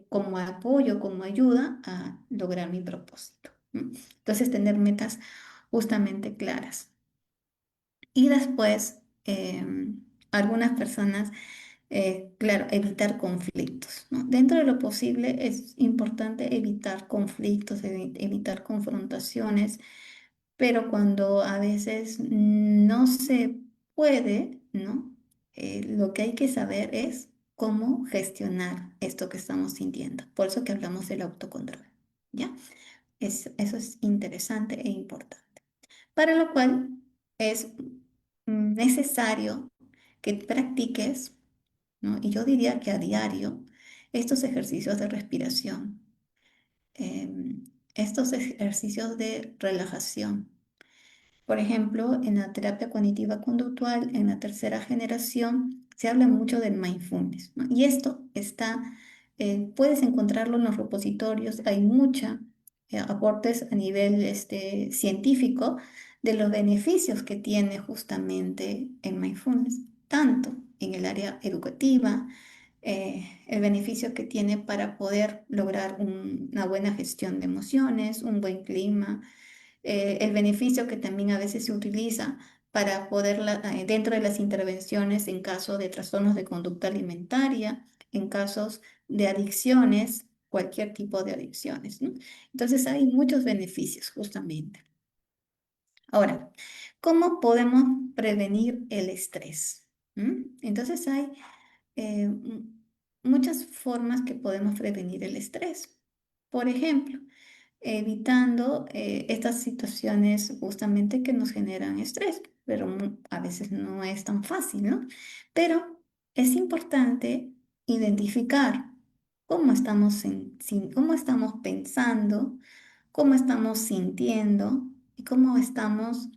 como apoyo, como ayuda a lograr mi propósito. ¿M? Entonces, tener metas justamente claras. Y después, algunas personas, claro, evitar conflictos, ¿no? Dentro de lo posible es importante evitar conflictos, evitar confrontaciones, pero cuando a veces no se puede, ¿no? Lo que hay que saber es cómo gestionar esto que estamos sintiendo. Por eso que hablamos del autocontrol, ¿ya? Eso es interesante e importante. Para lo cual es necesario que practiques, ¿no? Y yo diría que a diario, estos ejercicios de respiración, estos ejercicios de relajación. Por ejemplo, en la terapia cognitiva conductual, en la tercera generación, se habla mucho del mindfulness, ¿no? Y esto puedes encontrarlo en los repositorios, hay mucha aportes a nivel científico de los beneficios que tiene justamente el mindfulness, tanto en el área educativa, el beneficio que tiene para poder lograr una buena gestión de emociones, un buen clima, el beneficio que también a veces se utiliza para poderla, dentro de las intervenciones en caso de trastornos de conducta alimentaria, en casos de adicciones, cualquier tipo de adicciones, ¿no? Entonces hay muchos beneficios justamente. Ahora, ¿cómo podemos prevenir el estrés? Entonces hay muchas formas que podemos prevenir el estrés. Por ejemplo, evitando estas situaciones justamente que nos generan estrés, pero a veces no es tan fácil, ¿no? Pero es importante identificar cómo estamos, cómo estamos pensando, cómo estamos sintiendo y eh, cómo estamos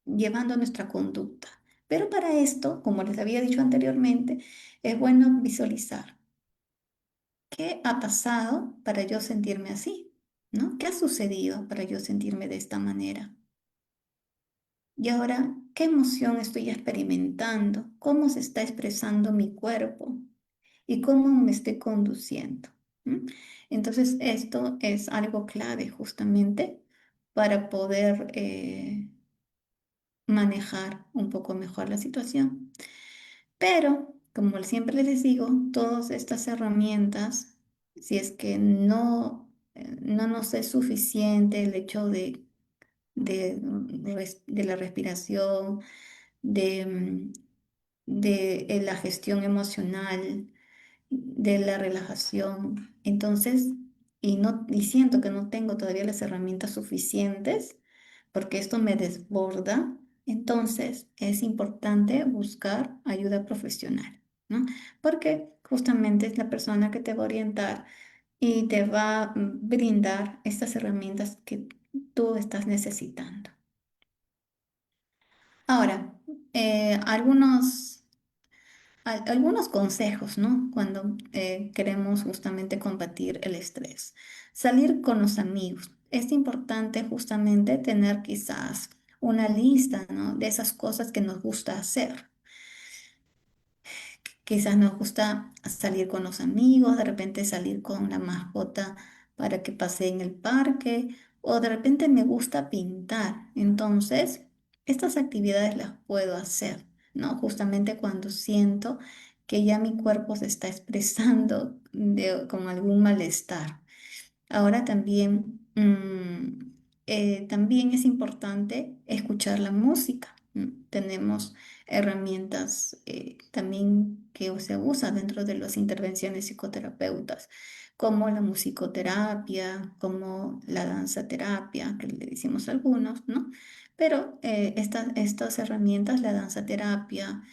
llevando nuestra conducta. Pero para esto, como les había dicho anteriormente, es bueno visualizar qué ha pasado para yo sentirme así, ¿no? ¿Qué ha sucedido para yo sentirme de esta manera? Y ahora, ¿qué emoción estoy experimentando? ¿Cómo se está expresando mi cuerpo? ¿Y cómo me estoy conduciendo? ¿Mm? Entonces, esto es algo clave justamente para poder manejar un poco mejor la situación. Pero, como siempre les digo, todas estas herramientas, si es que no nos es suficiente el hecho de la respiración, de, de la gestión emocional, de la relajación. Entonces, y siento que no tengo todavía las herramientas suficientes porque esto me desborda. Entonces, es importante buscar ayuda profesional, ¿no? Porque justamente es la persona que te va a orientar y te va a brindar estas herramientas que tú estás necesitando. Ahora, algunos consejos, ¿no? Cuando queremos justamente combatir el estrés. Salir con los amigos. Es importante justamente tener quizás una lista, ¿no? De esas cosas que nos gusta hacer. Quizás nos gusta salir con los amigos, de repente salir con la mascota para que pase en el parque, o de repente me gusta pintar. Entonces, estas actividades las puedo hacer, ¿no? Justamente cuando siento que ya mi cuerpo se está expresando con algún malestar. Ahora también, también es importante escuchar la música. Tenemos herramientas también que se usa dentro de las intervenciones psicoterapeutas, como la musicoterapia, como la danza terapia, que le decimos algunos, ¿no? Pero estas herramientas, la danza terapia,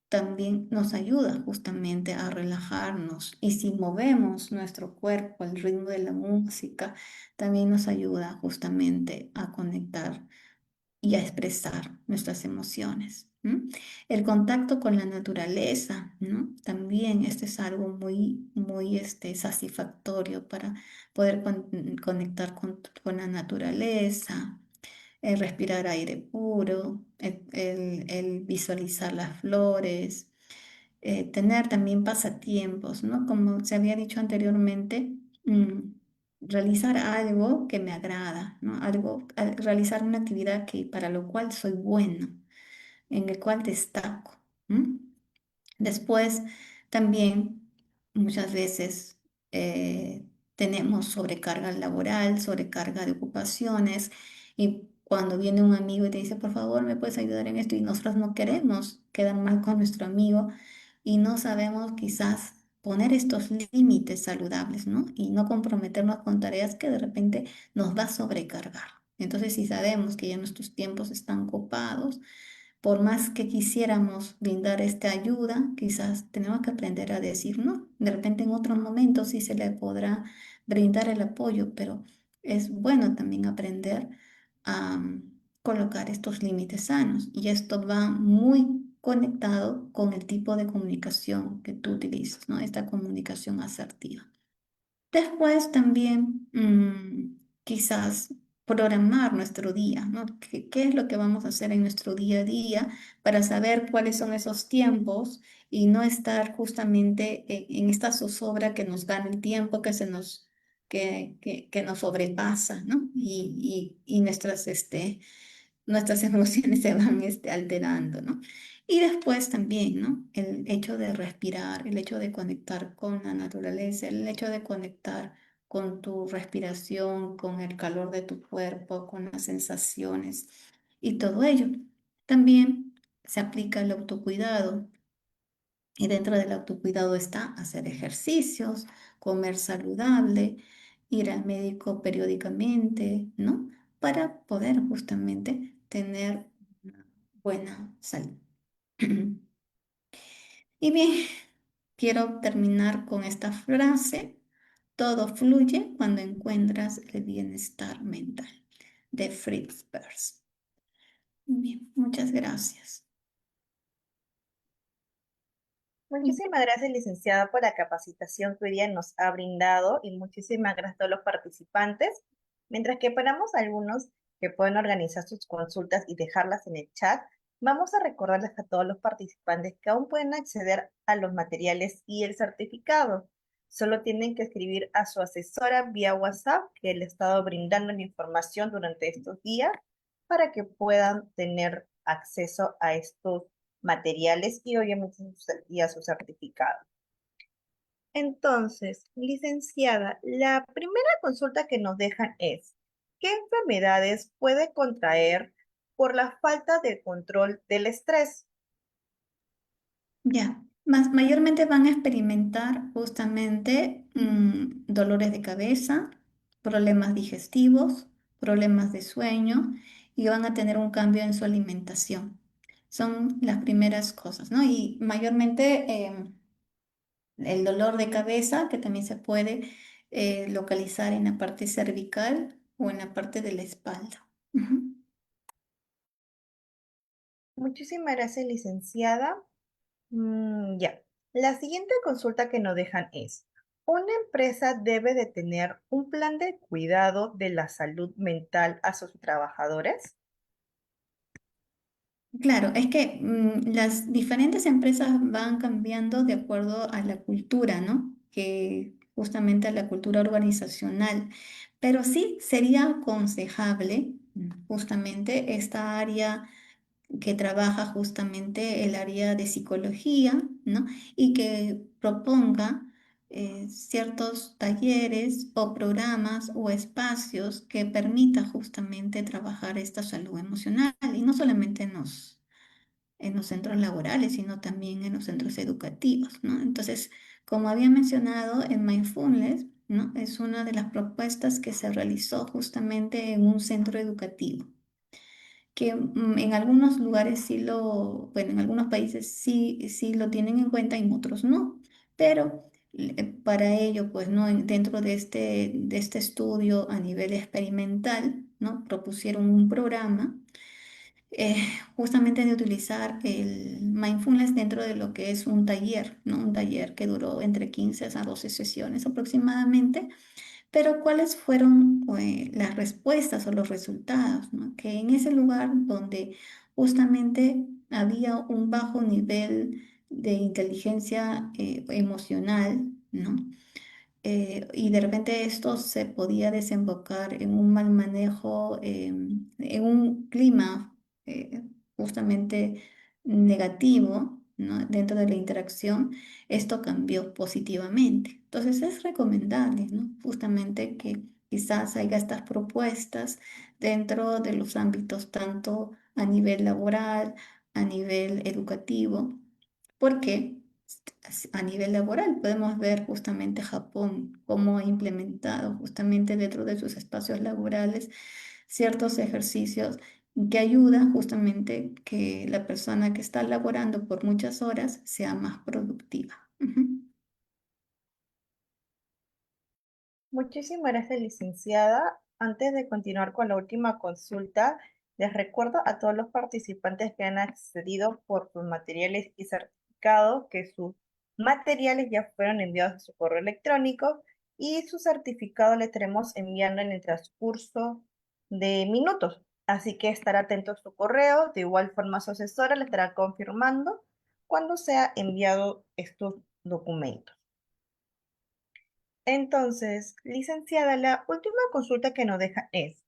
también nos ayuda justamente a relajarnos. Y si movemos nuestro cuerpo al ritmo de la música, también nos ayuda justamente a conectar y a expresar nuestras emociones. El contacto con la naturaleza, ¿no? También este es algo muy satisfactorio para poder conectar con la naturaleza, el respirar aire puro, el visualizar las flores, tener también pasatiempos, ¿no? Como se había dicho anteriormente, realizar algo que me agrada, ¿no? Realizar una actividad para lo cual soy bueno, en el cual destaco. Después, también muchas veces tenemos sobrecarga laboral, sobrecarga de ocupaciones y cuando viene un amigo y te dice, por favor, ¿me puedes ayudar en esto? Y nosotros no queremos quedar mal con nuestro amigo y no sabemos quizás poner estos límites saludables, ¿no? Y no comprometernos con tareas que de repente nos va a sobrecargar. Entonces, si sabemos que ya nuestros tiempos están copados, por más que quisiéramos brindar esta ayuda, quizás tenemos que aprender a decir no. De repente en otros momentos sí se le podrá brindar el apoyo, pero es bueno también aprender a colocar estos límites sanos. Y esto va muy conectado con el tipo de comunicación que tú utilizas, ¿no? Esta comunicación asertiva. Después también quizás programar nuestro día, ¿no? ¿Qué es lo que vamos a hacer en nuestro día a día para saber cuáles son esos tiempos y no estar justamente en esta zozobra que nos gana el tiempo, que nos sobrepasa, ¿no? Y nuestras emociones se van alterando, ¿no? Y después también, ¿no? El hecho de respirar, el hecho de conectar con la naturaleza, el hecho de conectar con tu respiración, con el calor de tu cuerpo, con las sensaciones y todo ello. También se aplica el autocuidado. Y dentro del autocuidado está hacer ejercicios, comer saludable, ir al médico periódicamente, ¿no? Para poder justamente tener una buena salud. Y bien, quiero terminar con esta frase. Todo fluye cuando encuentras el bienestar mental, de Fritz Perls. Bien, muchas gracias. Muchísimas gracias, licenciada, por la capacitación que hoy día nos ha brindado y muchísimas gracias a todos los participantes. Mientras que paramos algunos que pueden organizar sus consultas y dejarlas en el chat, vamos a recordarles a todos los participantes que aún pueden acceder a los materiales y el certificado. Solo tienen que escribir a su asesora vía WhatsApp, que le he estado brindando la información durante estos días, para que puedan tener acceso a estos materiales y obviamente y a su certificado. Entonces, licenciada, la primera consulta que nos dejan es, ¿qué enfermedades puede contraer por la falta de control del estrés? Ya, mayormente van a experimentar justamente dolores de cabeza, problemas digestivos, problemas de sueño y van a tener un cambio en su alimentación. Son las primeras cosas, ¿no? Y mayormente el dolor de cabeza, que también se puede localizar en la parte cervical o en la parte de la espalda. Ujú. Muchísimas gracias, licenciada. Ya. La siguiente consulta que nos dejan es, ¿una empresa debe de tener un plan de cuidado de la salud mental a sus trabajadores? Claro, es que las diferentes empresas van cambiando de acuerdo a la cultura, ¿no? Que justamente a la cultura organizacional. Pero sí sería aconsejable justamente esta área que trabaja justamente el área de psicología, ¿no? Y que proponga ciertos talleres o programas o espacios que permita justamente trabajar esta salud emocional y no solamente en los centros laborales, sino también en los centros educativos, ¿no? Entonces, como había mencionado, el mindfulness, ¿no? Es una de las propuestas que se realizó justamente en un centro educativo que en algunos lugares sí bueno, en algunos países sí lo tienen en cuenta y en otros no, pero para ello, pues, ¿no? Dentro de este estudio a nivel experimental, ¿no? Propusieron un programa eh, justamente de utilizar el mindfulness dentro de lo que es un taller, ¿no? Un taller que duró entre 15 a 12 sesiones aproximadamente, pero ¿cuáles fueron las respuestas o los resultados, ¿no? Que en ese lugar donde justamente había un bajo nivel de inteligencia emocional, ¿no? Y de repente esto se podía desembocar en un mal manejo, en un clima justamente negativo, ¿no? Dentro de la interacción, esto cambió positivamente. Entonces es recomendable, ¿no? Justamente que quizás haya estas propuestas dentro de los ámbitos tanto a nivel laboral, a nivel educativo, porque a nivel laboral podemos ver justamente Japón cómo ha implementado justamente dentro de sus espacios laborales ciertos ejercicios que ayudan justamente que la persona que está laborando por muchas horas sea más productiva. Ujú. Muchísimas gracias, licenciada. Antes de continuar con la última consulta, les recuerdo a todos los participantes que han accedido por sus materiales y certificados que sus materiales ya fueron enviados a su correo electrónico y su certificado le estaremos enviando en el transcurso de minutos. Así que estar atento a su correo. De igual forma, su asesora le estará confirmando cuando sea enviado estos documentos. Entonces, licenciada, la última consulta que nos deja es,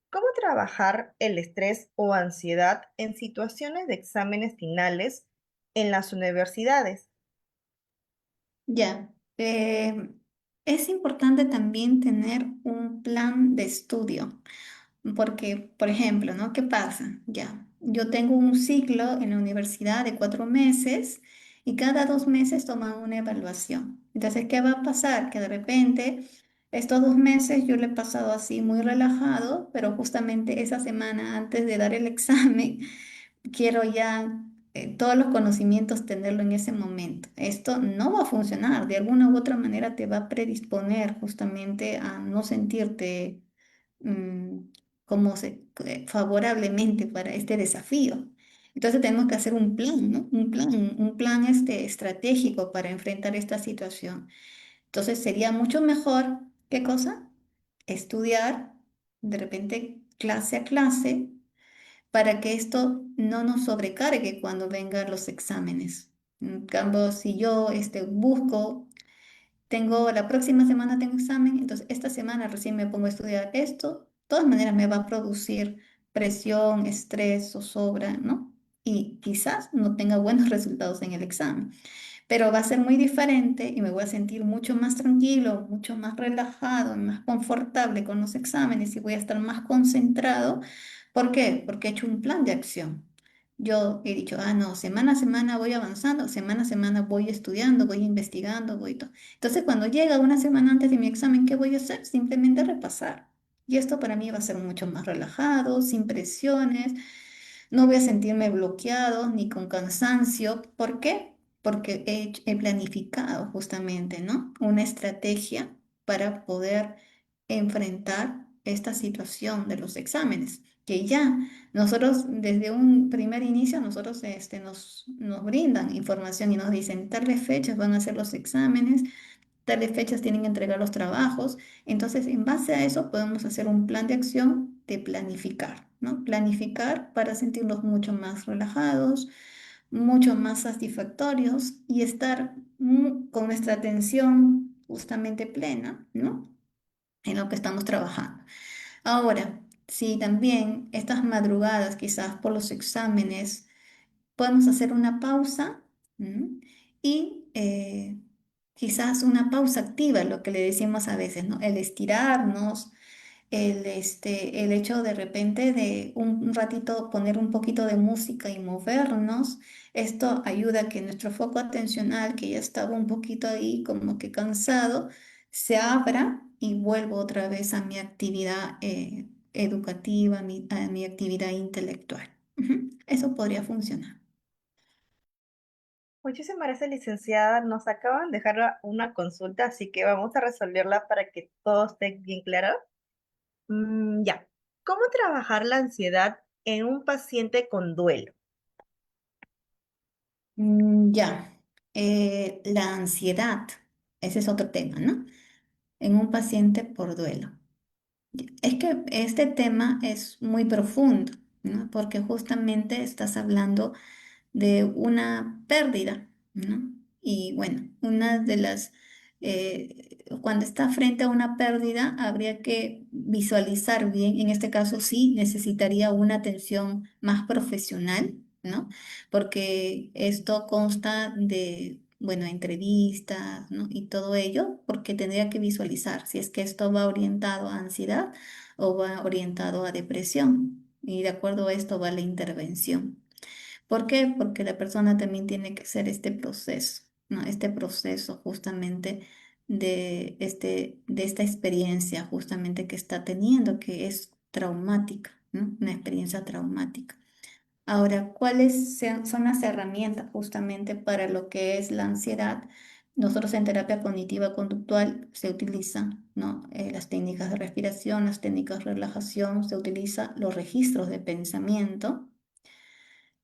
¿cómo trabajar el estrés o ansiedad en situaciones de exámenes finales en las universidades? Ya, es importante también tener un plan de estudio. Porque, por ejemplo, ¿no? ¿Qué pasa? Ya, yo tengo un ciclo en la universidad de 4 meses y cada 2 meses toman una evaluación. Entonces, ¿qué va a pasar? Que de repente estos 2 meses yo lo he pasado así muy relajado, pero justamente esa semana antes de dar el examen, quiero ya todos los conocimientos tenerlo en ese momento. Esto no va a funcionar, de alguna u otra manera te va a predisponer justamente a no sentirte mm, favorablemente para este desafío. Entonces tenemos que hacer un plan, ¿no? Un plan estratégico para enfrentar esta situación. Entonces sería mucho mejor, ¿qué cosa? Estudiar de repente clase a clase para que esto no nos sobrecargue cuando vengan los exámenes. En cambio, si yo busco, la próxima semana tengo examen, entonces esta semana recién me pongo a estudiar esto, de todas maneras me va a producir presión, estrés, zozobra, ¿no? Y quizás no tenga buenos resultados en el examen, pero va a ser muy diferente y me voy a sentir mucho más tranquilo, mucho más relajado, más confortable con los exámenes y voy a estar más concentrado. ¿Por qué? Porque he hecho un plan de acción. Yo he dicho, no, semana a semana voy avanzando, semana a semana voy estudiando, voy investigando, voy todo. Entonces, cuando llega una semana antes de mi examen, ¿qué voy a hacer? Simplemente repasar. Y esto para mí va a ser mucho más relajado, sin presiones. No voy a sentirme bloqueado ni con cansancio. ¿Por qué? Porque he planificado justamente, ¿no? Una estrategia para poder enfrentar esta situación de los exámenes, que ya nosotros desde un primer inicio, nosotros nos brindan información y nos dicen, tales fechas van a ser los exámenes, tales fechas tienen que entregar los trabajos. Entonces, en base a eso, podemos hacer un plan de acción de planificar, ¿no? Planificar para sentirnos mucho más relajados, mucho más satisfactorios y estar con nuestra atención justamente plena, ¿no? En lo que estamos trabajando. Ahora, si también estas madrugadas, quizás por los exámenes, podemos hacer una pausa, ¿m? Y quizás una pausa activa, lo que le decimos a veces, ¿no? El estirarnos, el hecho de repente de un ratito poner un poquito de música y movernos, esto ayuda a que nuestro foco atencional, que ya estaba un poquito ahí como que cansado, se abra y vuelvo otra vez a mi actividad educativa, a mi actividad intelectual. Ujú. Eso podría funcionar. Muchísimas gracias, licenciada. Nos acaban de dejar una consulta, así que vamos a resolverla para que todo esté bien claro. Ya. ¿Cómo trabajar la ansiedad en un paciente con duelo? Ya. La ansiedad, ese es otro tema, ¿no? En un paciente por duelo. Es que este tema es muy profundo, ¿no? Porque justamente estás hablando de una pérdida, ¿no? Y bueno, cuando está frente a una pérdida, habría que visualizar bien, en este caso sí, necesitaría una atención más profesional, ¿no? Porque esto consta de, bueno, entrevistas, ¿no? Y todo ello, porque tendría que visualizar si es que esto va orientado a ansiedad o va orientado a depresión. Y de acuerdo a esto va la intervención. ¿Por qué? Porque la persona también tiene que hacer este proceso, ¿no? Este proceso justamente de esta experiencia justamente que está teniendo, que es traumática, ¿no? Una experiencia traumática. Ahora, son las herramientas justamente para lo que es la ansiedad? Nosotros en terapia cognitiva conductual se utilizan, ¿no? Las técnicas de respiración, las técnicas de relajación, se utilizan los registros de pensamiento.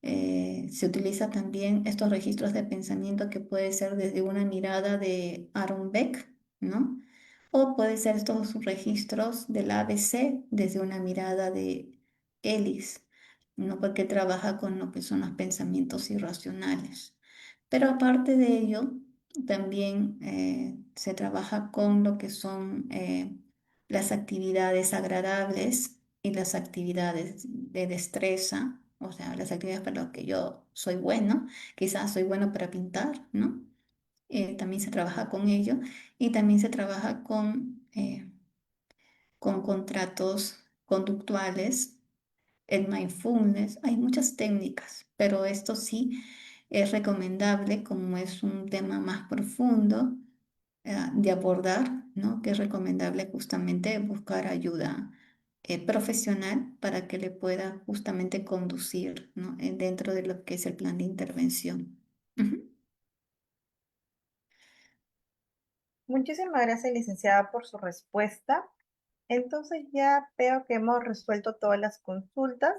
Se utiliza también estos registros de pensamiento que puede ser desde una mirada de Aaron Beck, ¿no? O puede ser estos registros del ABC desde una mirada de Ellis, ¿no? Porque trabaja con lo que son los pensamientos irracionales. Pero aparte de ello, también se trabaja con lo que son las actividades agradables y las actividades de destreza, o sea, las actividades para las que yo soy bueno, quizás soy bueno para pintar, ¿no? También se trabaja con ello y también se trabaja con contratos conductuales, el mindfulness, hay muchas técnicas, pero esto sí es recomendable como es un tema más profundo de abordar, ¿no? Que es recomendable justamente buscar ayuda profesional para que le pueda justamente conducir, ¿no? Dentro de lo que es el plan de intervención. Ujú. Muchísimas gracias, licenciada, por su respuesta. Entonces ya veo que hemos resuelto todas las consultas.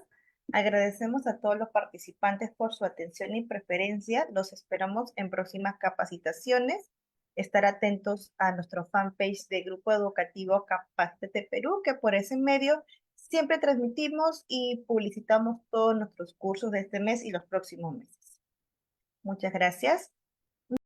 Agradecemos a todos los participantes por su atención y preferencia. Los esperamos en próximas capacitaciones. Estar atentos a nuestro fanpage de Grupo Educativo Capacítate Perú, que por ese medio siempre transmitimos y publicitamos todos nuestros cursos de este mes y los próximos meses. Muchas gracias.